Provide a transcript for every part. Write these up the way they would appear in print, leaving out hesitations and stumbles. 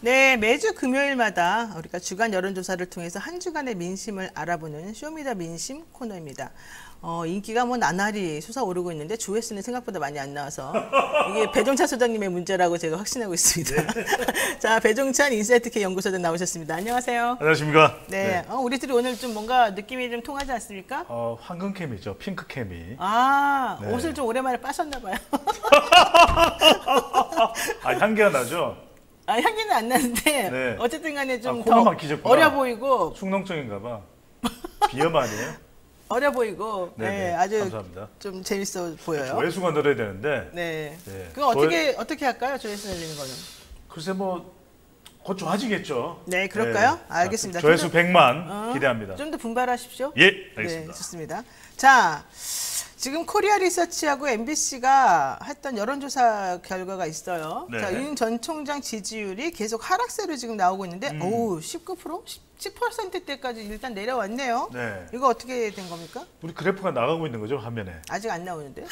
네, 매주 금요일마다 우리가 주간 여론조사를 통해서 한 주간의 민심을 알아보는 쇼미더 민심 코너입니다. 인기가 뭐 나날이 솟아오르고 있는데 조회수는 생각보다 많이 안 나와서 이게 배종찬 소장님의 문제라고 제가 확신하고 있습니다. 자, 배종찬 인사이트K 연구소장 나오셨습니다. 안녕하세요. 안녕하십니까. 네, 우리들이 오늘 좀 뭔가 느낌이 좀 통하지 않습니까? 황금케미죠. 핑크케미. 아, 네. 옷을 좀 오랜만에 빠셨나 봐요. 향기가 나죠? 향기는 안 나는데 네. 어쨌든 간에 좀 코가 더 막히셨구나. 어려 보이고 숙농증인가 봐. 비염 아니에요? 어려 보이고 네, 아주 감사합니다. 좀 재밌어 보여요. 조회수가 늘어야 되는데. 네. 네. 그거 어떻게 할까요? 조회수 늘리는 거는? 글쎄 곧 좋아지겠죠. 네, 그럴까요? 네. 알겠습니다. 조회수 100만 기대합니다. 좀 더 분발하십시오. 예, 알겠습니다. 네, 좋습니다. 자, 지금 코리아 리서치하고 MBC가 했던 여론조사 결과가 있어요. 네. 자, 윤 전 총장 지지율이 계속 하락세로 지금 나오고 있는데, 19%? 10%대까지 일단 내려왔네요. 네. 이거 어떻게 된 겁니까? 우리 그래프가 나가고 있는 거죠, 화면에. 아직 안 나오는데.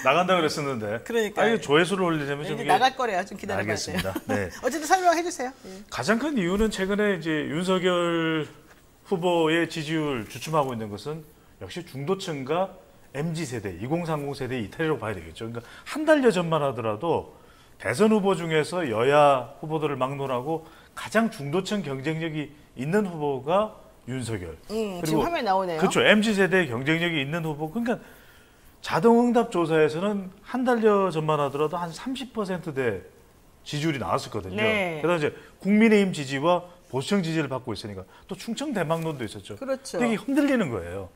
나간다 그랬었는데. 그러니까요. 이게 조회수를 올리려면 좀 이제 이게 나갈 거래요. 좀 기다려봐야 돼요. 알겠습니다. 네. 어쨌든 설명해 주세요. 예. 가장 큰 이유는 최근에 이제 윤석열 후보의 지지율 주춤하고 있는 것은 역시 중도층과 MZ세대, 2030 세대의 이탈이라고 봐야 되겠죠. 그러니까 한 달여 전만 하더라도 대선 후보 중에서 여야 후보들을 막론하고 가장 중도층 경쟁력이 있는 후보가 윤석열. 지금 화면에 나오네요. 그렇죠. MZ세대의 경쟁력이 있는 후보. 그러니까 자동응답 조사에서는 한 달여 전만 하더라도 한 30%대 지지율이 나왔었거든요. 네. 그다음 이제 국민의힘 지지와 보수층 지지를 받고 있으니까 또 충청 대망론도 있었죠. 그렇죠. 되게 흔들리는 거예요.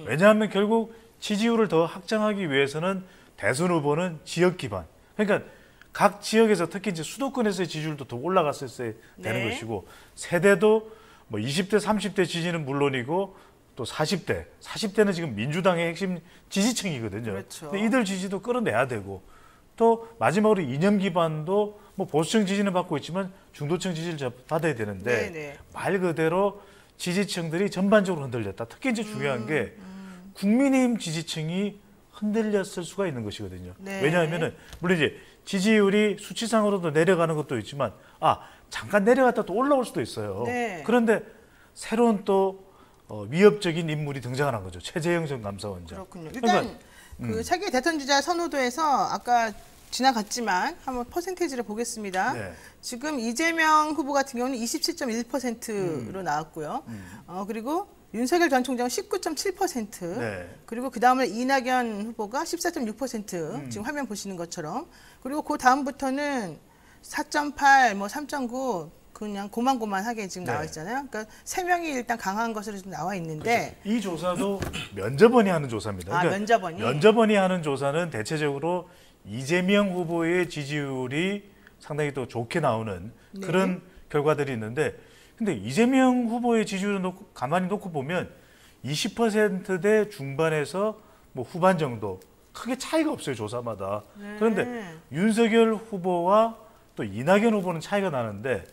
왜냐하면 결국 지지율을 더 확장하기 위해서는 대선 후보는 지역 기반. 그러니까 각 지역에서 특히 이제 수도권에서의 지지율도 더 올라갔었어야 되는 네. 것이고 세대도 뭐 20대, 30대 지지는 물론이고 또 40대는 지금 민주당의 핵심 지지층이거든요. 그렇죠. 근데 이들 지지도 끌어내야 되고 또 마지막으로 이념 기반도 뭐 보수층 지지는 받고 있지만 중도층 지지를 받아야 되는데 네네. 말 그대로 지지층들이 전반적으로 흔들렸다. 특히 이제 중요한 게 국민의힘 지지층이 흔들렸을 수가 있는 것이거든요. 네. 왜냐하면은 물론 이제 지지율이 수치상으로도 내려가는 것도 있지만 잠깐 내려갔다 또 올라올 수도 있어요. 네. 그런데 새로운 또 위협적인 인물이 등장한 거죠. 최재형 전 감사원장. 그렇군요. 일단 그 차기 대선 주자 선호도에서 아까 지나갔지만 한번 퍼센테이지를 보겠습니다. 네. 지금 이재명 후보 같은 경우는 27.1%로 나왔고요. 그리고 윤석열 전 총장은 19.7%. 네. 그리고 그 다음에 이낙연 후보가 14.6%. 지금 화면 보시는 것처럼. 그리고 그 다음부터는 4.8, 뭐 3.9 그냥 고만고만하게 지금 네. 나와 있잖아요. 그러니까 세 명이 일단 강한 것으로 좀 나와 있는데. 그렇죠. 이 조사도 면접원이 하는 조사입니다. 면접원이? 면접원이 하는 조사는 대체적으로 이재명 후보의 지지율이 상당히 또 좋게 나오는 네. 그런 결과들이 있는데 근데 이재명 후보의 지지율을 가만히 놓고 보면 20%대 중반에서 뭐 후반 정도 크게 차이가 없어요, 조사마다. 네. 그런데 윤석열 후보와 또 이낙연 후보는 차이가 나는데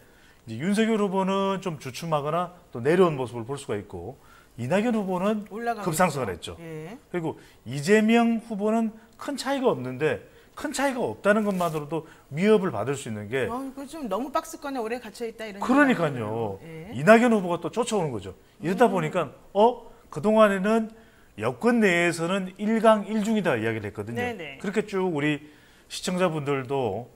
이제 윤석열 후보는 좀 주춤하거나 또 내려온 모습을 볼 수가 있고 이낙연 후보는 올라가고 급상승을 있죠. 했죠. 예. 그리고 이재명 후보는 큰 차이가 없는데 큰 차이가 없다는 것만으로도 위협을 받을 수 있는 게 이거 좀 너무 박스권에 오래 갇혀 있다 이런. 그러니까요. 예. 이낙연 후보가 또 쫓아오는 거죠. 이러다 보니까 그동안에는 여권 내에서는 1강 1중이다 이야기를 했거든요. 네네. 그렇게 쭉 우리 시청자분들도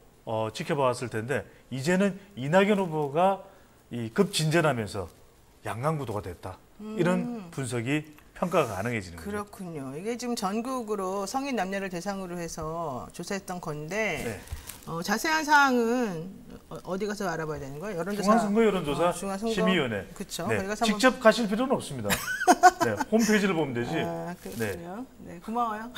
지켜봐왔을 텐데 이제는 이낙연 후보가 이 급진전하면서 양강구도가 됐다. 이런 분석이 평가가 가능해지는 거죠. 그렇군요. 이게 지금 전국으로 성인 남녀를 대상으로 해서 조사했던 건데 네. 자세한 사항은 어디 가서 알아봐야 되는 거예요? 여론조사. 중앙선거 여론조사 중앙선거 심의위원회. 그렇죠. 네. 거기 가서 직접 가실 필요는 없습니다. 네. 홈페이지를 보면 되지. 그렇군요. 네, 고마워요.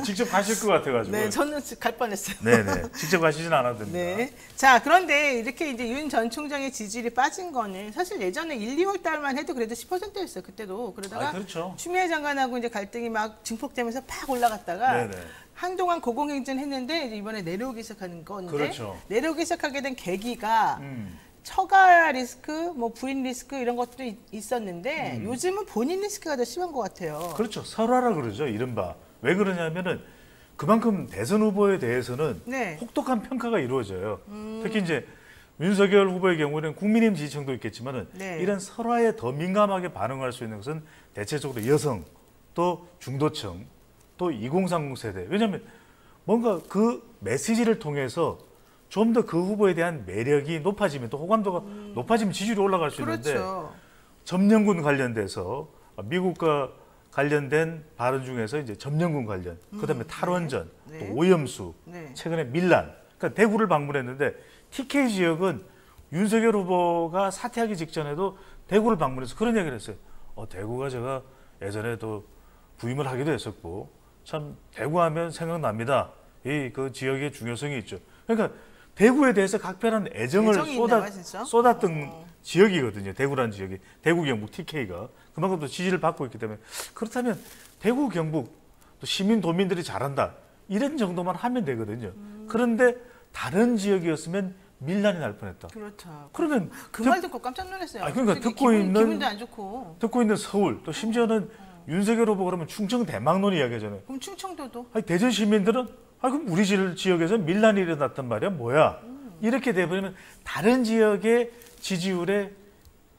직접 가실 것 같아가지고. 네, 저는 갈 뻔했어요. 네네. 직접 가시진 않아도 됩니다. 네. 자, 그런데 이렇게 이제 윤 전 총장의 지지율이 빠진 거는 사실 예전에 1, 2월 달만 해도 그래도 10%였어요. 그때도. 그러다가 그렇죠. 추미애 장관하고 이제 갈등이 막 증폭되면서 팍 올라갔다가 네네. 한동안 고공행진했는데 이제 이번에 내려오기 시작하는 건데 그렇죠. 내려오기 시작하게 된 계기가 처가 리스크, 뭐 부인 리스크 이런 것도 있었는데 요즘은 본인 리스크가 더 심한 것 같아요. 그렇죠. 설화라 그러죠. 이른바. 왜 그러냐면은 그만큼 대선 후보에 대해서는 네. 혹독한 평가가 이루어져요. 특히 이제 윤석열 후보의 경우는 국민의힘 지지층도 있겠지만은 네. 이런 설화에 더 민감하게 반응할 수 있는 것은 대체적으로 여성, 또 중도층, 또 2030 세대. 왜냐하면 뭔가 그 메시지를 통해서 좀 더 그 후보에 대한 매력이 높아지면 또 호감도가 높아지면 지지율이 올라갈 수 있는데 그렇죠. 점령군 관련돼서 미국과 관련된 발언 중에서 이제 점령군 관련, 그다음에 탈원전, 네. 또 오염수, 네. 최근에 밀란, 그러니까 대구를 방문했는데 TK 지역은 윤석열 후보가 사퇴하기 직전에도 대구를 방문해서 그런 얘기를 했어요. 대구가 제가 예전에도 부임을 하기도 했었고 참 대구하면 생각납니다. 이 그 지역의 중요성이 있죠. 그러니까 대구에 대해서 각별한 애정을 애정이 있나 봐요, 진짜? 쏟았던 지역이거든요. 대구라는 지역이. 대구 경북 TK가 그만큼 또 지지를 받고 있기 때문에 그렇다면 대구 경북 또 시민 도민들이 잘한다 이런 정도만 하면 되거든요. 그런데 다른 지역이었으면 밀란이 날 뻔했다. 그렇죠. 그러면 그 말 듣고 깜짝 놀랐어요. 그러니까 솔직히 듣고 기분도 안 좋고. 듣고 있는 서울 또 심지어는 윤석열 후보 그러면 충청 대망론 이야기하잖아요. 그럼 충청도도 아니, 대전 시민들은 그럼 우리 지역에서 밀란이 일어났단 말이야 뭐야 이렇게 돼버리면 다른 지역의 지지율에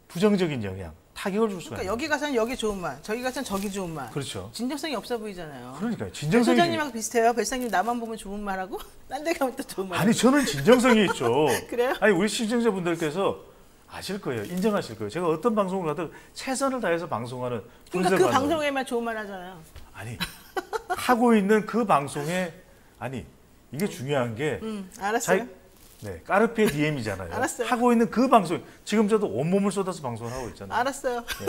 부정적인 영향 타격을 줄 수가 그러니까 있는 여기 가서는 여기 좋은 말, 저기 가서는 저기 좋은 말. 그렇죠. 진정성이 없어 보이잖아요. 그러니까요. 진정성이 소장님하고 비슷해요. 별사님 나만 보면 좋은 말하고 딴 데 가면 또 좋은 말. 아니 저는 진정성이 있죠. 그래요? 아니 우리 시청자분들께서 아실 거예요. 인정하실 거예요. 제가 어떤 방송을 가도 최선을 다해서 방송하는 그러니까 그 분석을 하는 방송에만 좋은 말 하잖아요. 아니 하고 있는 그 방송에 아니 이게 중요한 게 알았어요. 네, 까르페 디엠이잖아요. 알았어요. 하고 있는 그 방송 지금 저도 온몸을 쏟아서 방송을 하고 있잖아요. 알았어요. 네.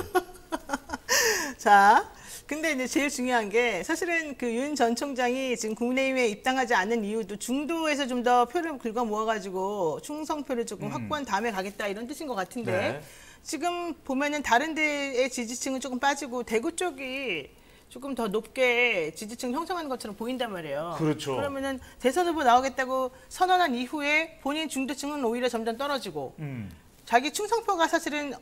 자, 근데 이제 제일 중요한 게 사실은 그 윤 전 총장이 지금 국민의힘에 입당하지 않는 이유도 중도에서 좀 더 표를 긁어 모아가지고 충성표를 조금 확보한 다음에 가겠다 이런 뜻인 것 같은데 네. 지금 보면은 다른 데의 지지층은 조금 빠지고 대구 쪽이 조금 더 높게 지지층 형성하는 것처럼 보인단 말이에요. 그렇죠. 그러면은 대선 후보 나오겠다고 선언한 이후에 본인 중도층은 오히려 점점 떨어지고 자기 충성표가 사실은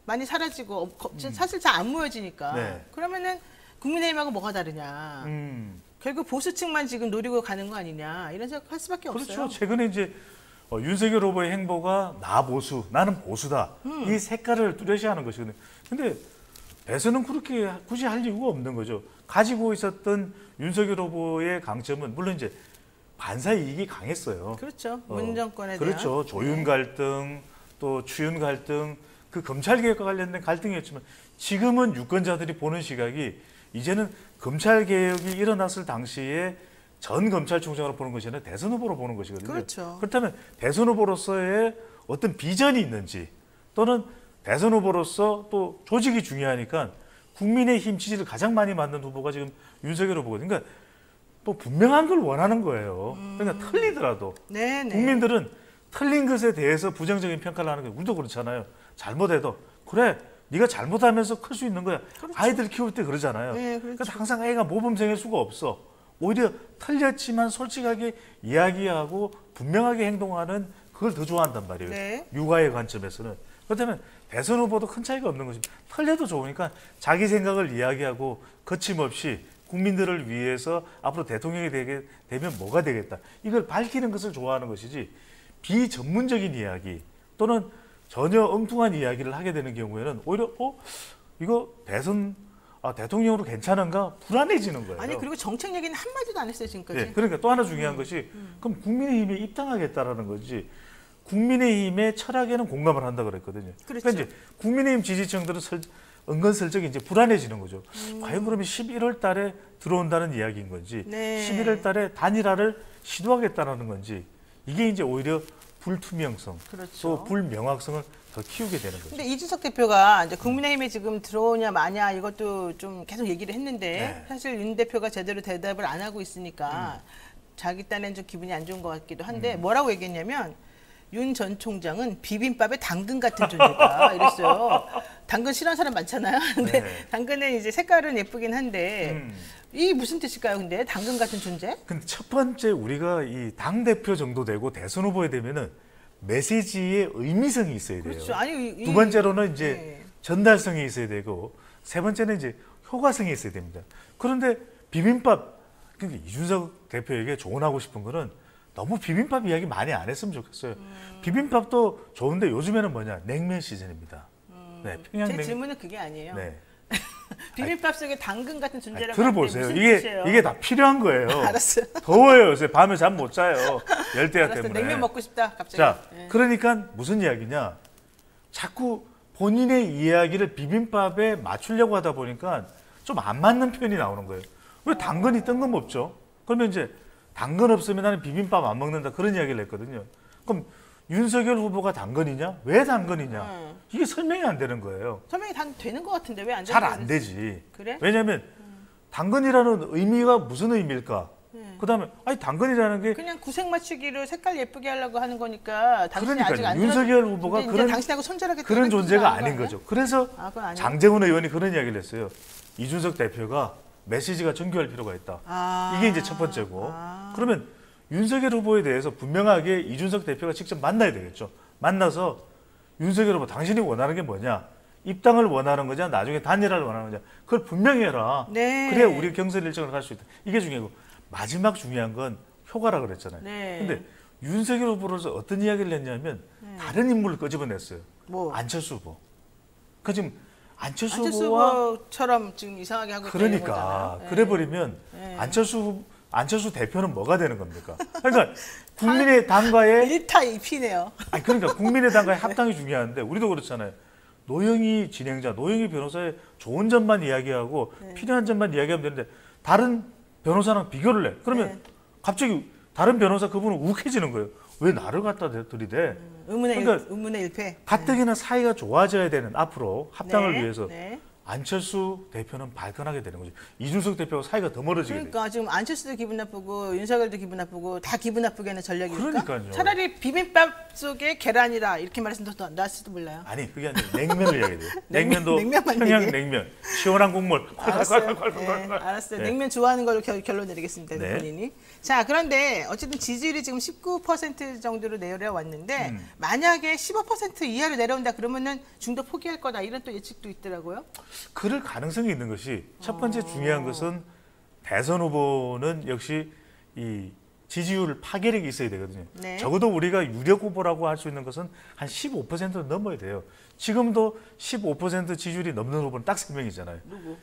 많이 사라지고 사실 잘 안 모여지니까 네. 그러면은 국민의힘하고 뭐가 다르냐. 결국 보수층만 지금 노리고 가는 거 아니냐 이런 생각할 수밖에 그렇죠. 없어요. 최근에 이제 윤석열 후보의 행보가 나 보수, 나는 보수다. 이 색깔을 뚜렷이하는 것이거든요. 근데 대선은 그렇게 굳이 할 이유가 없는 거죠. 가지고 있었던 윤석열 후보의 강점은 물론 이제 반사 이익이 강했어요. 그렇죠. 문 정권에 대한. 그렇죠. 조윤 갈등, 또 추윤 갈등, 그 검찰 개혁과 관련된 갈등이었지만 지금은 유권자들이 보는 시각이 이제는 검찰 개혁이 일어났을 당시에 전 검찰총장으로 보는 것이 아니라 대선 후보로 보는 것이거든요. 그렇죠. 그렇다면 대선 후보로서의 어떤 비전이 있는지 또는 대선 후보로서 또 조직이 중요하니까 국민의힘 지지를 가장 많이 받는 후보가 지금 윤석열 후보거든요. 그러니까 뭐 분명한 걸 원하는 거예요. 그러니까 틀리더라도 네네. 국민들은 틀린 것에 대해서 부정적인 평가를 하는 거예요. 우리도 그렇잖아요. 잘못해도 그래 네가 잘못하면서 클 수 있는 거야. 그렇죠. 아이들 키울 때 그러잖아요. 네, 그렇죠. 그러니까 항상 애가 모범생일 수가 없어. 오히려 틀렸지만 솔직하게 이야기하고 분명하게 행동하는 그걸 더 좋아한단 말이에요. 네. 육아의 관점에서는. 그렇다면 대선 후보도 큰 차이가 없는 것입니다. 틀려도 좋으니까 자기 생각을 이야기하고 거침없이 국민들을 위해서 앞으로 대통령이 되면 뭐가 되겠다. 이걸 밝히는 것을 좋아하는 것이지 비전문적인 이야기 또는 전혀 엉뚱한 이야기를 하게 되는 경우에는 오히려 이거 대통령으로 괜찮은가 불안해지는 거예요. 아니 그리고 정책 얘기는 한마디도 안 했어요 지금까지. 네, 그러니까 또 하나 중요한 것이 그럼 국민의힘에 입당하겠다라는 거지. 국민의힘의 철학에는 공감을 한다 그랬거든요. 그렇죠. 그러니까 이제 국민의힘 지지층들은 은근슬쩍 이제 불안해지는 거죠. 과연 그러면 11월 달에 들어온다는 이야기인 건지, 네. 11월 달에 단일화를 시도하겠다라는 건지, 이게 이제 오히려 불투명성, 그렇죠. 또 불명확성을 더 키우게 되는 거죠. 근데 이준석 대표가 이제 국민의힘에 지금 들어오냐 마냐 이것도 좀 계속 얘기를 했는데 네. 사실 윤 대표가 제대로 대답을 안 하고 있으니까 자기 딴엔 좀 기분이 안 좋은 것 같기도 한데 뭐라고 얘기했냐면 윤 전 총장은 비빔밥에 당근 같은 존재다 이랬어요. 당근 싫어하는 사람 많잖아요. 근데 네. 당근은 이제 색깔은 예쁘긴 한데 이게 무슨 뜻일까요? 근데 당근 같은 존재? 근데 첫 번째 우리가 이 당 대표 정도 되고 대선 후보에 되면은 메시지의 의미성이 있어야 돼요. 그렇죠. 아니 두 번째로는 이제 네. 전달성이 있어야 되고 세 번째는 이제 효과성이 있어야 됩니다. 그런데 비빔밥 그러니까 이준석 대표에게 조언하고 싶은 거는 너무 비빔밥 이야기 많이 안 했으면 좋겠어요. 비빔밥도 좋은데 요즘에는 뭐냐? 냉면 시즌입니다. 네, 제 질문은 그게 아니에요. 네. 비빔밥 속에 당근 같은 존재라고 들어보세요. 하는데 무슨 뜻이에요? 이게 다 필요한 거예요. 알았어요. 더워요. 요새 밤에 잠 못 자요. 열대야 알았어. 때문에. 냉면 먹고 싶다. 갑자기. 자, 예. 그러니까 무슨 이야기냐? 자꾸 본인의 이야기를 비빔밥에 맞추려고 하다 보니까 좀 안 맞는 표현이 나오는 거예요. 왜 당근이 뜬금없죠? 그러면 이제 당근 없으면 나는 비빔밥 안 먹는다 그런 이야기를 했거든요. 그럼 윤석열 후보가 당근이냐? 왜 당근이냐? 이게 설명이 안 되는 거예요. 설명이 되는 것 같은데 왜 안 되는 잘 안 되지. 그래? 왜냐하면 당근이라는 의미가 무슨 의미일까? 그다음에 아니 당근이라는 게 그냥 구색 맞추기로 색깔 예쁘게 하려고 하는 거니까 당신이 아직 그러니까요. 안 윤석열 후보가 이제 그런 당신하고 손절하게 그런 존재가 아닌 거죠. 그래서 그건 아니에요? 장제훈 의원이 그런 이야기를 했어요. 이준석 대표가 메시지가 정교할 필요가 있다. 이게 이제 첫 번째고. 그러면 윤석열 후보에 대해서 분명하게 이준석 대표가 직접 만나야 되겠죠. 만나서 윤석열 후보 당신이 원하는 게 뭐냐? 입당을 원하는 거냐? 나중에 단일화를 원하는 거냐? 그걸 분명히 해라. 네. 그래야 우리 경선 일정을 갈 수 있다. 이게 중요하고 마지막 중요한 건 효과라 그랬잖아요. 네. 근데 윤석열 후보로서 어떤 이야기를 했냐면 다른 인물을 끄집어냈어요. 뭐 안철수 후보. 그 지금 안철수 안철수 후보와 후보처럼 지금 이상하게 하고 그러니까 있다는 그래 버리면 네. 안철수 대표는 뭐가 되는 겁니까? 그러니까 국민의당과의 1타 2피네요. 아니 그러니까 국민의당과의 합당이 중요한데 우리도 그렇잖아요. 노영희 진행자, 노영희 변호사의 좋은 점만 이야기하고 필요한 점만 이야기하면 되는데 다른 변호사랑 비교를 해. 그러면 갑자기 다른 변호사 그분은 욱해지는 거예요. 왜 나를 갖다 들이대? 의문의 일패. 가뜩이나 사이가 좋아져야 되는 앞으로 합당을 네, 위해서 네. 안철수 대표는 발끈하게 되는 거죠. 이준석 대표와 사이가 더 멀어지게 돼요. 그러니까 지금 안철수도 기분 나쁘고 윤석열도 기분 나쁘고 다 기분 나쁘게 하는 전략이니까. 그러니까요. 차라리 비빔밥 속에 계란이라 이렇게 말했으면 더 나을지도 몰라요. 아니 그게 아니라 냉면을 이야기해요. 냉면도 냉면만 평양 얘기해. 냉면 시원한 국물. 알았어요. 네, 알았어요. 네. 냉면 좋아하는 걸로 결론 내리겠습니다. 네. 본인이. 자, 그런데 어쨌든 지지율이 지금 19% 정도로 내려왔는데 만약에 15% 이하로 내려온다 그러면은 중도 포기할 거다 이런 또 예측도 있더라고요. 그럴 가능성이 있는 것이 첫 번째 중요한 것은 대선 후보는 역시 이 지지율 파괴력이 있어야 되거든요. 네. 적어도 우리가 유력 후보라고 할 수 있는 것은 한 15%는 넘어야 돼요. 지금도 15% 지지율이 넘는 후보는 딱 3명이잖아요. 누구?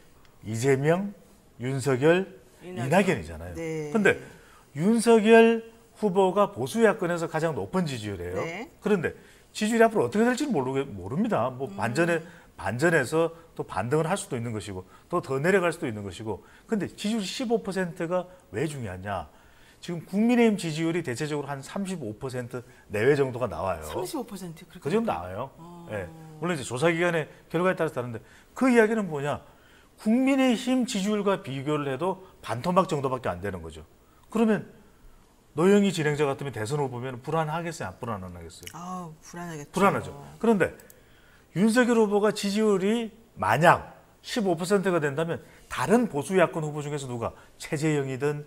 이재명, 윤석열, 이낙연이잖아요. 네. 근데 윤석열 후보가 보수 야권에서 가장 높은 지지율이에요. 네. 그런데 지지율이 앞으로 어떻게 될지 모릅니다. 뭐 반전해서 또 반등을 할 수도 있는 것이고 또 더 내려갈 수도 있는 것이고. 근데 지지율 15%가 왜 중요하냐? 지금 국민의힘 지지율이 대체적으로 한 35% 내외 정도가 나와요. 35% 그렇게. 그 정도 나와요. 예. 물론 이제 조사기관의 결과에 따라서 다른데 그 이야기는 뭐냐? 국민의힘 지지율과 비교를 해도 반토막 정도밖에 안 되는 거죠. 그러면 노영희 진행자 같으면 대선 후보면 불안하겠어요? 안 불안하겠어요? 아, 불안하겠죠. 불안하죠. 그런데 윤석열 후보가 지지율이 만약 15%가 된다면 다른 보수 야권 후보 중에서 누가 최재형이든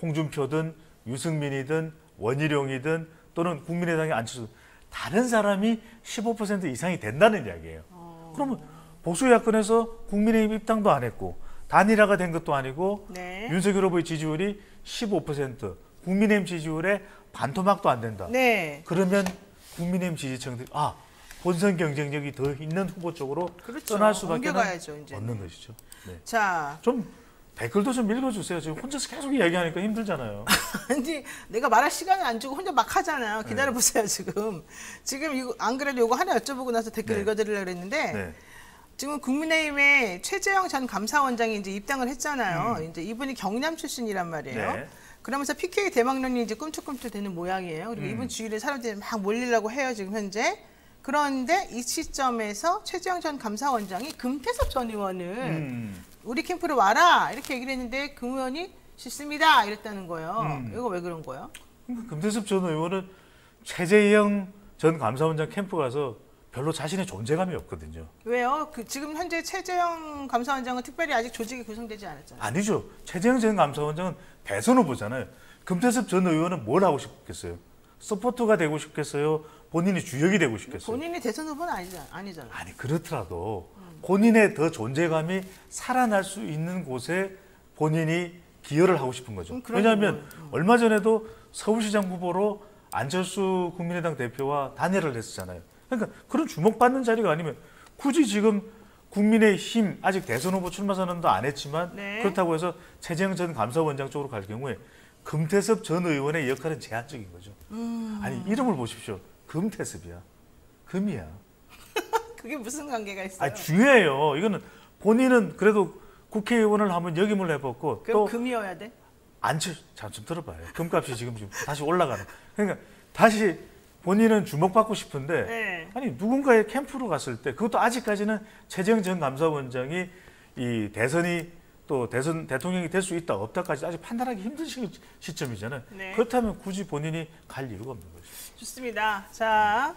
홍준표든 유승민이든 원희룡이든 또는 국민의당의 안철수 다른 사람이 15% 이상이 된다는 이야기예요. 그러면 보수 야권에서 국민의힘 입당도 안 했고 단일화가 된 것도 아니고 네. 윤석열 후보의 지지율이 15% 국민의힘 지지율의 반토막도 안 된다. 네. 그러면 국민의힘 지지층들이 본선 경쟁력이 더 있는 후보 쪽으로 그렇죠. 떠날 수밖에 옮겨가야죠, 이제. 없는 것이죠. 네. 자, 좀 댓글도 좀 읽어주세요. 지금 혼자서 계속 이야기하니까 힘들잖아요. 아니 내가 말할 시간을 안 주고 혼자 막 하잖아요. 기다려 보세요 지금. 지금 이거 안 그래도 이거 하나 여쭤보고 나서 댓글 네. 읽어드리려고 그랬는데 네. 지금 국민의힘에 최재형 전 감사원장이 이제 입당을 했잖아요. 이제 이분이 경남 출신이란 말이에요. 네. 그러면서 PK 대망론이 이제 꿈틀꿈틀 되는 모양이에요. 그리고 이분 주위에 사람들이 막 몰리려고 해요 지금 현재. 그런데 이 시점에서 최재형 전 감사원장이 금태섭 전 의원을 우리 캠프로 와라 이렇게 얘기를 했는데 그 의원이 싫습니다 이랬다는 거예요. 이거 왜 그런 거예요? 금태섭 전 의원은 최재형 전 감사원장 캠프 가서 별로 자신의 존재감이 없거든요. 왜요? 지금 현재 최재형 감사원장은 특별히 아직 조직이 구성되지 않았잖아요. 아니죠. 최재형 전 감사원장은 대선 후보잖아요. 금태섭 전 의원은 뭘 하고 싶겠어요? 서포터가 되고 싶겠어요? 본인이 주역이 되고 싶겠어요? 본인이 대선 후보는 아니잖아요. 아니 그렇더라도 본인의 더 존재감이 살아날 수 있는 곳에 본인이 기여를 하고 싶은 거죠. 왜냐하면 얼마 전에도 서울시장 후보로 안철수 국민의당 대표와 단일을 했었잖아요. 그러니까 그런 주목받는 자리가 아니면 굳이 지금 국민의힘 아직 대선 후보 출마 선언도 안 했지만 네. 그렇다고 해서 최재형 전 감사원장 쪽으로 갈 경우에 금태섭 전 의원의 역할은 제한적인 거죠. 아니 이름을 보십시오. 금태섭이야. 금이야. 그게 무슨 관계가 있어요? 아 중요해요. 이거는 본인은 그래도 국회의원을 한번 역임을 해봤고 그럼 또 금이어야 돼? 잠좀 들어봐요. 금값이 지금 다시 올라가는. 그러니까 다시 본인은 주목받고 싶은데 네. 아니 누군가의 캠프로 갔을 때 그것도 아직까지는 최재형 전 감사원장이 이 대선이 또 대선 대통령이 될 수 있다 없다까지 아직 판단하기 힘든 시점이잖아요. 네. 그렇다면 굳이 본인이 갈 이유가 없는 거죠. 좋습니다. 자,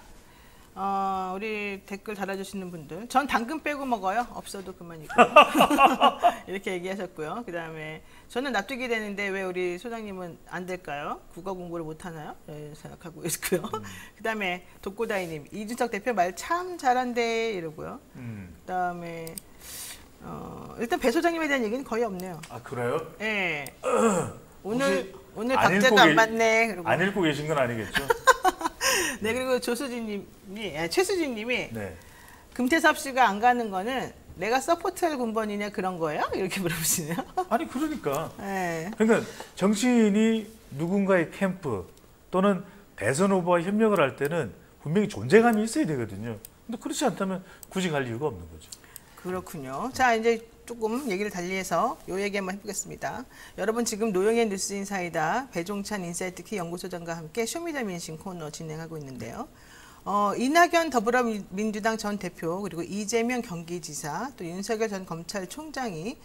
우리 댓글 달아주시는 분들, 전 당근 빼고 먹어요. 없어도 그만이고 이렇게 얘기하셨고요. 그 다음에 저는 납득이 되는데 왜 우리 소장님은 안 될까요? 국어 공부를 못 하나요? 네, 생각하고 있고요. 그 다음에 독고다이님, 이준석 대표 말 참 잘한대 이러고요. 그 다음에 일단 배 소장님에 대한 얘기는 거의 없네요. 아 그래요? 네. 오늘 안 박자도 읽고 안 맞네. 그리고 안 읽고 계신 건 아니겠죠? 네, 그리고 최수진님이 네. 금태섭 씨가 안 가는 거는 내가 서포트할 군번이냐 그런 거예요? 이렇게 물어보시네요. 아니 그러니까. 네. 그러니까 정치인이 누군가의 캠프 또는 대선 후보와 협력을 할 때는 분명히 존재감이 있어야 되거든요. 근데 그렇지 않다면 굳이 갈 이유가 없는 거죠. 그렇군요. 자, 이제 조금 얘기를 달리해서 요 얘기 한번 해보겠습니다. 여러분 지금 노영의 뉴스 인사이다 배종찬 인사이트 키 연구소장과 함께 쇼미더민심 코너 진행하고 있는데요. 이낙연 더불어민주당 전 대표 그리고 이재명 경기지사 또 윤석열 전 검찰총장이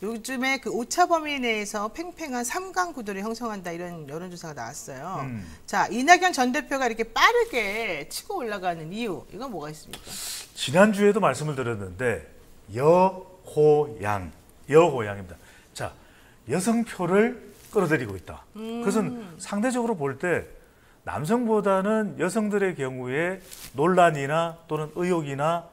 요즘에 그 오차 범위 내에서 팽팽한 3강 구도를 형성한다 이런 여론조사가 나왔어요. 자, 이낙연 전 대표가 이렇게 빠르게 치고 올라가는 이유 이건 뭐가 있습니까? 지난주에도 말씀을 드렸는데 여호양입니다. 자, 여성표를 끌어들이고 있다. 그것은 상대적으로 볼 때 남성보다는 여성들의 경우에 논란이나 또는 의혹이나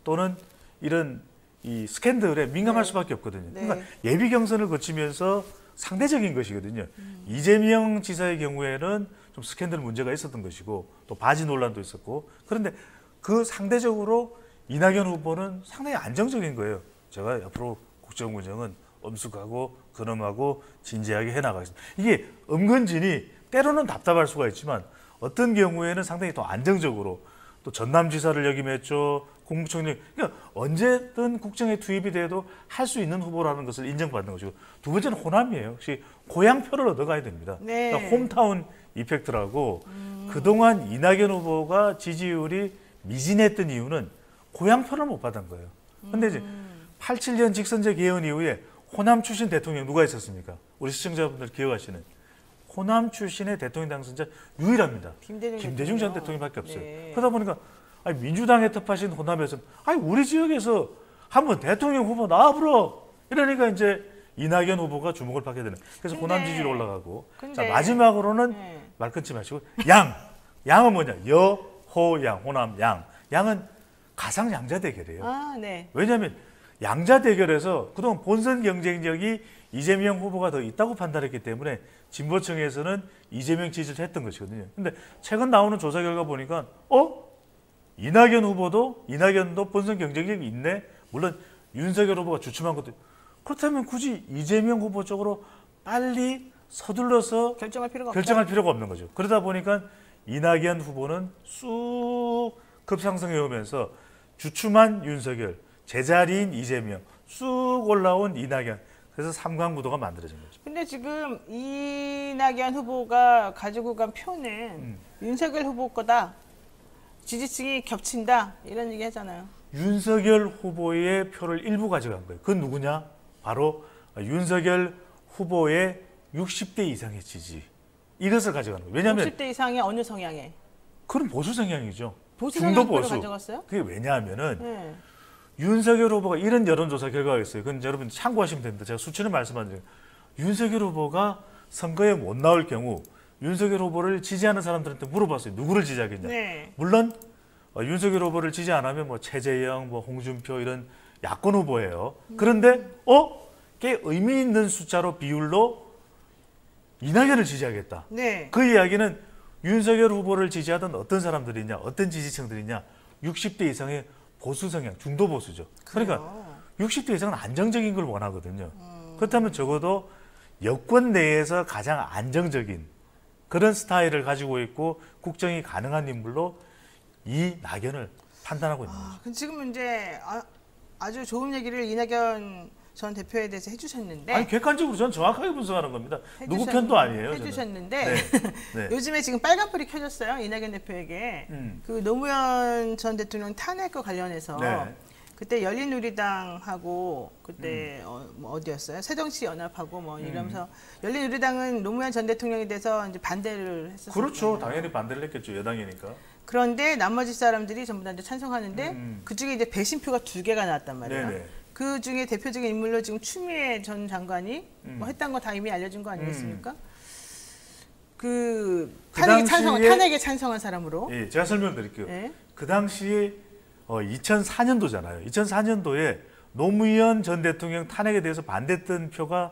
또는 이런 이 스캔들에 민감할 수밖에 없거든요. 네. 그러니까 예비 경선을 거치면서 상대적인 것이거든요. 이재명 지사의 경우에는 좀 스캔들 문제가 있었던 것이고 또 바지 논란도 있었고 그런데 그 상대적으로 이낙연 후보는 상당히 안정적인 거예요. 제가 앞으로 국정운영은 엄숙하고 근엄하고 진지하게 해나가겠습니다. 이게 은근진이 때로는 답답할 수가 있지만 어떤 경우에는 상당히 더 안정적으로 또 전남지사를 역임했죠. 국무총리 그러니까 언제든 국정에 투입이 돼도 할 수 있는 후보라는 것을 인정받는 거죠. 두 번째는 호남이에요. 혹시 고향표를 얻어가야 됩니다. 네. 그러니까 홈타운 이펙트라고 그동안 이낙연 후보가 지지율이 미진했던 이유는 고향표를 못 받은 거예요. 근데 이제 87년 직선제 개헌 이후에 호남 출신 대통령 누가 있었습니까? 우리 시청자분들 기억하시는 호남 출신의 대통령 당선자 유일합니다. 김대중 전 대통령밖에 없어요. 네. 그러다 보니까 아니, 민주당에 탑하신 호남에서는 아니 우리 지역에서 한번 대통령 후보 나와보러 이러니까 이제 이낙연 후보가 주목을 받게 되는. 그래서 호남 지지율 올라가고. 자 마지막으로는 말 끊지 마시고 양은 뭐냐? 여호양 호남 양. 양은 가상 양자 대결이에요. 아, 네. 왜냐하면 양자 대결에서 그동안 본선 경쟁력이 이재명 후보가 더 있다고 판단했기 때문에 진보층에서는 이재명 지지를 했던 것이거든요. 근데 최근 나오는 조사 결과 보니까 이낙연도 본선 경쟁력이 있네. 물론 윤석열 후보가 주춤한 것도 그렇다면 굳이 이재명 후보 쪽으로 빨리 서둘러서 결정할 필요가 없는 거죠. 그러다 보니까 이낙연 후보는 쑥 급상승해 오면서 주춤한 윤석열, 제자리인 이재명, 쑥 올라온 이낙연. 그래서 3강 구도가 만들어진 거죠. 근데 지금 이낙연 후보가 가지고 간 표는 윤석열 후보 거다. 지지층이 겹친다. 이런 얘기 하잖아요. 윤석열 후보의 표를 일부 가져간 거예요. 그건 누구냐? 바로 윤석열 후보의 60대 이상의 지지. 이것을 가져가는 거예요. 왜냐하면 60대 이상의 어느 성향에? 그건 보수 성향이죠. 보수 중도 성향을 보수. 가져갔어요? 그게 왜냐하면은 네. 윤석열 후보가 이런 여론조사 결과가 있어요. 그건 여러분 참고하시면 됩니다. 제가 수치는 말씀 안 드려요. 윤석열 후보가 선거에 못 나올 경우 윤석열 후보를 지지하는 사람들한테 물어봤어요. 누구를 지지하겠냐. 네. 물론 윤석열 후보를 지지 안 하면 뭐 최재형, 뭐 홍준표 이런 야권 후보예요. 그런데 꽤 의미 있는 숫자로 비율로 이낙연을 지지하겠다. 네. 그 이야기는 윤석열 후보를 지지하던 어떤 사람들이냐, 어떤 지지층들이냐, 60대 이상의 보수 성향, 중도 보수죠. 그러니까 그래요. 60대 이상은 안정적인 걸 원하거든요. 그렇다면 적어도 여권 내에서 가장 안정적인 그런 스타일을 가지고 있고 국정이 가능한 인물로 이낙연을 판단하고 있는 거죠. 그럼 지금 이제 아주 좋은 얘기를 이낙연 전 대표에 대해서 해주셨는데 아니 객관적으로 저는 정확하게 분석하는 겁니다. 누구 편도 아니에요. 해주셨는데 저는. 네. 요즘에 지금 빨간불이 켜졌어요. 이낙연 대표에게 그 노무현 전 대통령 탄핵과 관련해서 네. 그때 열린우리당하고 그때 뭐 어디였어요? 새정치연합하고 뭐 이러면서 열린우리당은 노무현 전 대통령에 대해서 이제 반대를 했었어요. 그렇죠. 당연히 반대를 했겠죠. 여당이니까. 그런데 나머지 사람들이 전부 다 이제 찬성하는데 그 중에 이제 배신표가 2개가 나왔단 말이에요. 네네. 그 중에 대표적인 인물로 지금 추미애 전 장관이 뭐 했던 거 다 이미 알려진 거 아니겠습니까? 그 탄핵에 찬성한 사람으로. 예, 제가 설명드릴게요. 예. 그 당시에 2004년도잖아요. 2004년도에 노무현 전 대통령 탄핵에 대해서 반대했던 표가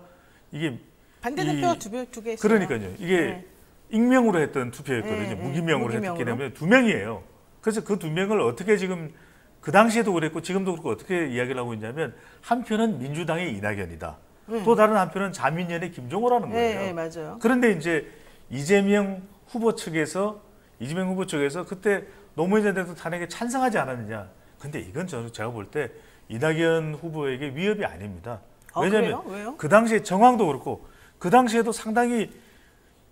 이게 반대는 표가 두 개 있어요. 그러니까요. 이게 네. 익명으로 했던 투표였거든요. 네, 네. 무기명으로 했기 무기명으로. 때문에 2명이에요. 그래서 그 2명을 어떻게 지금 그 당시에도 그랬고 지금도 그렇고 어떻게 이야기를 하고 있냐면 한 표는 민주당의 이낙연이다. 또 다른 한 표는 자민련의 김종호라는 거예요. 네, 맞아요. 그런데 이제 이재명 후보 측에서 그때 노무현 전 대통령 탄핵에 찬성하지 않았느냐. 근데 이건 제가 볼 때 이낙연 후보에게 위협이 아닙니다. 왜냐하면 그래요? 왜요? 그 당시에 정황도 그렇고 그 당시에도 상당히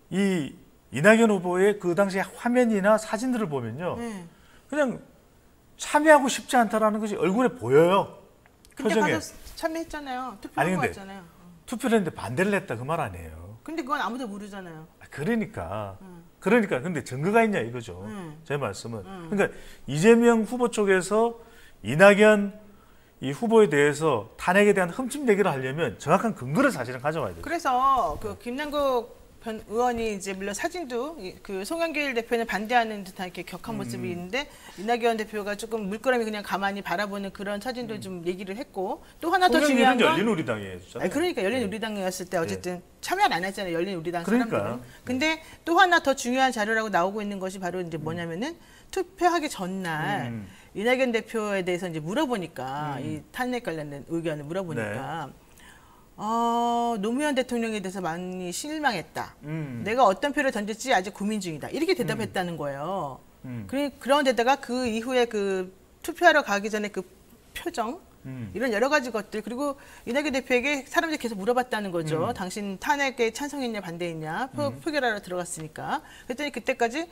이 이낙연 후보의 그 당시의 화면이나 사진들을 보면요. 그냥 참여하고 싶지 않다라는 것이 얼굴에 보여요. 근데 표정에. 가서 참여했잖아요. 아니, 투표한 거 근데 같잖아요. 투표를 했는데 반대를 했다 그 말 아니에요. 근데 그건 아무도 모르잖아요. 그러니까 근데 증거가 있냐 이거죠. 제 말씀은. 그러니까 이재명 후보 쪽에서 이낙연 이 후보에 대해서 탄핵에 대한 흠집 내기를 하려면 정확한 근거를 사실은 가져와야 돼요. 그래서 그 김남국 전 의원이 이제 물론 사진도 그 송영길 대표는 반대하는 듯한 이렇게 격한 모습이 있는데 이낙연 대표가 조금 물끄러미 그냥 가만히 바라보는 그런 사진도 좀 얘기를 했고 또 하나 더 중요한 건 열린우리당이에요. 그러니까 열린우리당이었을 때 어쨌든 참여를 안 했잖아요. 열린우리당 그러니까. 사람들은. 근데 또 하나 더 중요한 자료라고 나오고 있는 것이 바로 이제 뭐냐면은 투표하기 전날 이낙연 대표에 대해서 이제 물어보니까 이 탄핵 관련된 의견을 물어보니까 노무현 대통령에 대해서 많이 실망했다. 내가 어떤 표를 던질지 아직 고민 중이다. 이렇게 대답했다는 거예요. 그런데다가 그 이후에 그 투표하러 가기 전에 그 표정 이런 여러 가지 것들 그리고 이낙연 대표에게 사람들이 계속 물어봤다는 거죠. 당신 탄핵에 찬성했냐 반대했냐 표결하러 들어갔으니까. 그랬더니 그때까지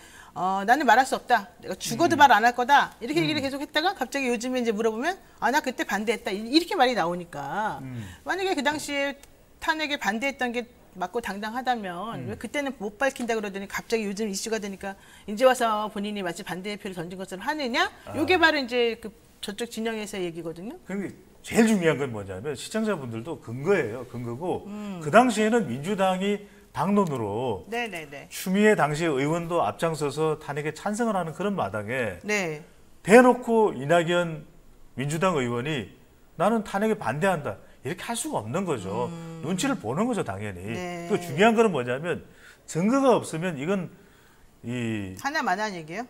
나는 말할 수 없다. 내가 죽어도 말 안 할 거다. 이렇게 얘기를 계속 했다가 갑자기 요즘에 이제 물어보면 나 그때 반대했다. 이렇게 말이 나오니까 만약에 그 당시에 탄핵에 반대했던 게 맞고 당당하다면 왜 그때는 못 밝힌다 그러더니 갑자기 요즘 이슈가 되니까 이제 와서 본인이 마치 반대의 표를 던진 것처럼 하느냐? 이게 바로 이제 그 저쪽 진영에서의 얘기거든요. 그런데 제일 중요한 건 뭐냐면 시청자분들도 근거예요. 근거고 그 당시에는 민주당이 당론으로 네네네. 추미애 당시 의원도 앞장서서 탄핵에 찬성을 하는 그런 마당에 네. 대놓고 이낙연 민주당 의원이 나는 탄핵에 반대한다. 이렇게 할 수가 없는 거죠. 눈치를 보는 거죠, 당연히. 네. 그 중요한 거는 뭐냐면 증거가 없으면 이건 하나만한 얘기예요?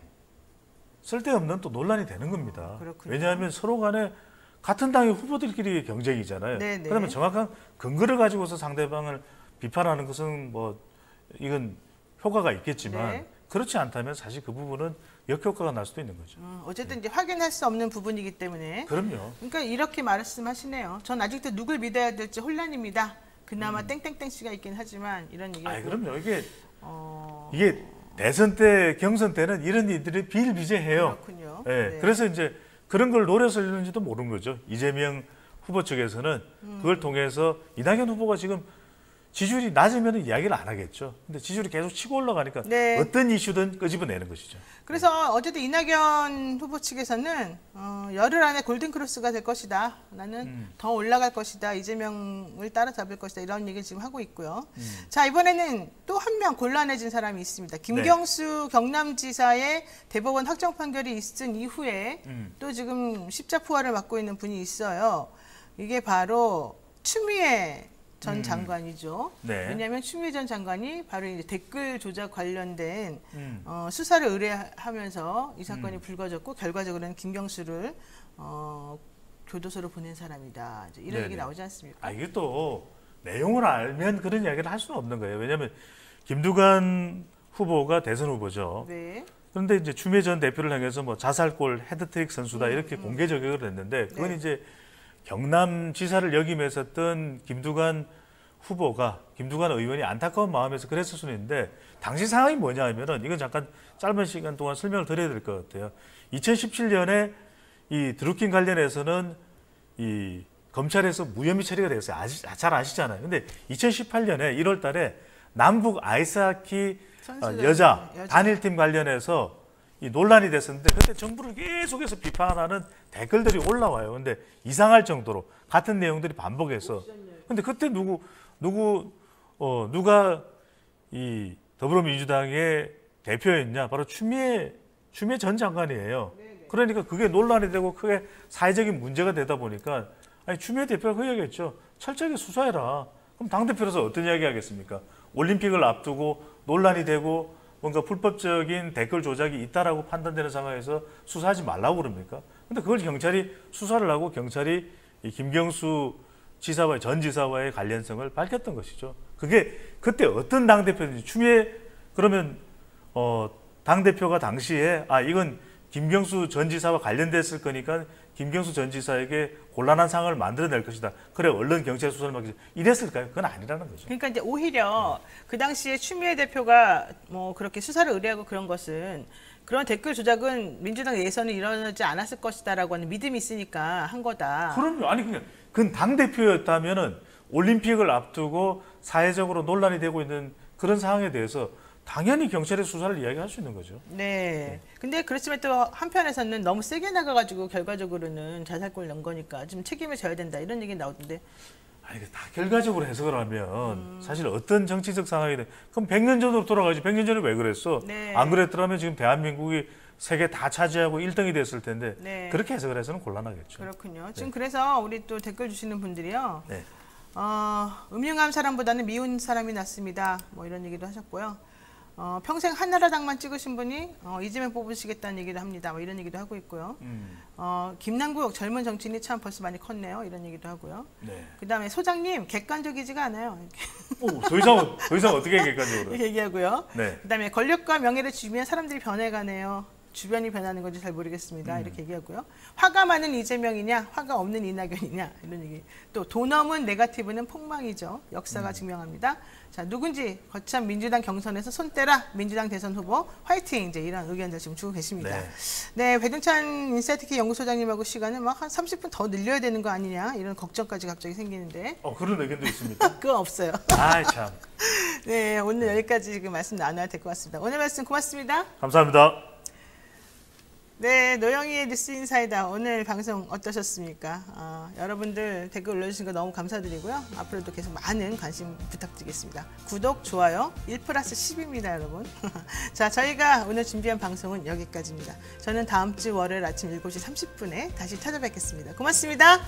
쓸데없는 또 논란이 되는 겁니다. 그렇군요. 왜냐하면 서로 간에 같은 당의 후보들끼리의 경쟁이잖아요. 네네. 그러면 정확한 근거를 가지고서 상대방을 비판하는 것은 뭐 이건 효과가 있겠지만 네. 그렇지 않다면 사실 그 부분은 역효과가 날 수도 있는 거죠. 어쨌든 이제 확인할 수 없는 부분이기 때문에. 그럼요. 그러니까 이렇게 말씀하시네요. 전 아직도 누굴 믿어야 될지 혼란입니다. 그나마 땡땡땡 씨가 있긴 하지만 이런 얘기가. 그럼요. 이게 대선 때 경선 때는 이런 일들이 비일비재해요. 그렇군요. 네. 네. 그래서 이제 그런 걸 노려서 이런지도 모르는 거죠. 이재명 후보 측에서는 그걸 통해서 이낙연 후보가 지금 지지율이 낮으면 이야기를 안 하겠죠. 근데 지지율이 계속 치고 올라가니까 네. 어떤 이슈든 끄집어내는 것이죠. 그래서 어쨌든 이낙연 후보 측에서는 열흘 안에 골든크로스가 될 것이다. 나는 더 올라갈 것이다. 이재명을 따라잡을 것이다. 이런 얘기를 지금 하고 있고요. 자, 이번에는 또 한 명 곤란해진 사람이 있습니다. 김경수 경남지사의 대법원 확정 판결이 있은 이후에 또 지금 십자포화를 맡고 있는 분이 있어요. 이게 바로 추미애 전 장관이죠. 네. 왜냐하면 추미애 전 장관이 바로 이제 댓글 조작 관련된 수사를 의뢰하면서 이 사건이 불거졌고 결과적으로는 김경수를 교도소로 보낸 사람이다. 이제 이런 얘기 나오지 않습니까? 이게 또 내용을 알면 그런 이야기를 할 수는 없는 거예요. 왜냐하면 김두관 후보가 대선 후보죠. 네. 그런데 이제 추미애 전 대표를 향해서 뭐 자살골 헤드트릭 선수다 이렇게 공개 저격을 했는데 그건 네. 이제 경남지사를 역임해서 했던 김두관 의원이 안타까운 마음에서 그랬을 수는 있는데 당시 상황이 뭐냐 하면은 이건 잠깐 짧은 시간 동안 설명을 드려야 될 것 같아요. 2017년에 이 드루킹 관련해서는 이 검찰에서 무혐의 처리가 됐어요. 잘 아시잖아요. 근데 2018년에 1월 달에 남북 아이스하키 여자 단일팀 관련해서 이 논란이 됐었는데 그때 정부를 계속해서 비판하는 댓글들이 올라와요. 근데 이상할 정도로 같은 내용들이 반복해서. 근데 그때 누가 이 더불어민주당의 대표였냐? 바로 추미애 전 장관이에요. 그러니까 그게 논란이 되고 크게 사회적인 문제가 되다 보니까 추미애 대표가 그 얘기했죠. 철저하게 수사해라. 그럼 당대표로서 어떤 이야기 하겠습니까? 올림픽을 앞두고 논란이 되고 뭔가 불법적인 댓글 조작이 있다라고 판단되는 상황에서 수사하지 말라고 그럽니까? 근데 그걸 경찰이 수사를 하고 경찰이 이 김경수 전 지사와의 관련성을 밝혔던 것이죠. 그게 그때 어떤 당대표든지 추미애 그러면 당대표가 당시에 이건 김경수 전 지사와 관련됐을 거니까 김경수 전 지사에게 곤란한 상황을 만들어낼 것이다. 그래 얼른 경찰 수사를 맡기자. 이랬을까요? 그건 아니라는 거죠. 그러니까 이제 오히려 그 당시에 추미애 대표가 뭐 그렇게 수사를 의뢰하고 그런 것은 그런 댓글 조작은 민주당 내에서는 일어나지 않았을 것이다라고 하는 믿음이 있으니까 한 거다. 그럼요. 아니 그건 당 대표였다면은 올림픽을 앞두고 사회적으로 논란이 되고 있는 그런 상황에 대해서 당연히 경찰의 수사를 이야기할 수 있는 거죠. 네. 근데 그렇지만 또 한편에서는 너무 세게 나가가지고 결과적으로는 자살골 낸 거니까 좀 책임을 져야 된다 이런 얘기 나오던데. 다 결과적으로 해석을 하면 사실 어떤 정치적 상황이든 그럼 100년 전으로 돌아가지. 100년 전에 왜 그랬어? 네. 안 그랬더라면 지금 대한민국이 세계 다 차지하고 1등이 됐을 텐데 네. 그렇게 해석을 해서는 곤란하겠죠. 그렇군요. 지금 그래서 우리 또 댓글 주시는 분들이요. 네. 음흉한 사람보다는 미운 사람이 낫습니다. 뭐 이런 얘기도 하셨고요. 평생 한나라당만 찍으신 분이 이재명 뽑으시겠다는 얘기도 합니다. 뭐 이런 얘기도 하고 있고요. 김남국 젊은 정치인이 참 벌써 많이 컸네요. 이런 얘기도 하고요. 네. 그다음에 소장님 객관적이지가 않아요. 더 이상 어떻게 객관적으로? 이렇게 얘기하고요. 네. 그다음에 권력과 명예를 주면 사람들이 변해가네요. 주변이 변하는 건지 잘 모르겠습니다. 이렇게 얘기하고요. 화가 많은 이재명이냐, 화가 없는 이낙연이냐 이런 얘기. 또 돈 없는 네거티브는 폭망이죠. 역사가 증명합니다. 자, 누군지 거참 민주당 경선에서 손 떼라 민주당 대선 후보 화이팅 이제 이런 의견들 지금 주고 계십니다. 네, 배종찬 인사이트키 연구소장님하고 시간을 막 한 30분 더 늘려야 되는 거 아니냐 이런 걱정까지 갑자기 생기는데. 그런 의견도 있습니까? 그거 없어요. 참. 네, 오늘 여기까지 지금 말씀 나눠야 될 것 같습니다. 오늘 말씀 고맙습니다. 감사합니다. 네, 노영희의 뉴스 인사이다. 오늘 방송 어떠셨습니까? 여러분들 댓글 올려주신 거 너무 감사드리고요. 앞으로도 계속 많은 관심 부탁드리겠습니다. 구독, 좋아요 1+10입니다, 여러분. 자, 저희가 오늘 준비한 방송은 여기까지입니다. 저는 다음 주 월요일 아침 7시 30분에 다시 찾아뵙겠습니다. 고맙습니다.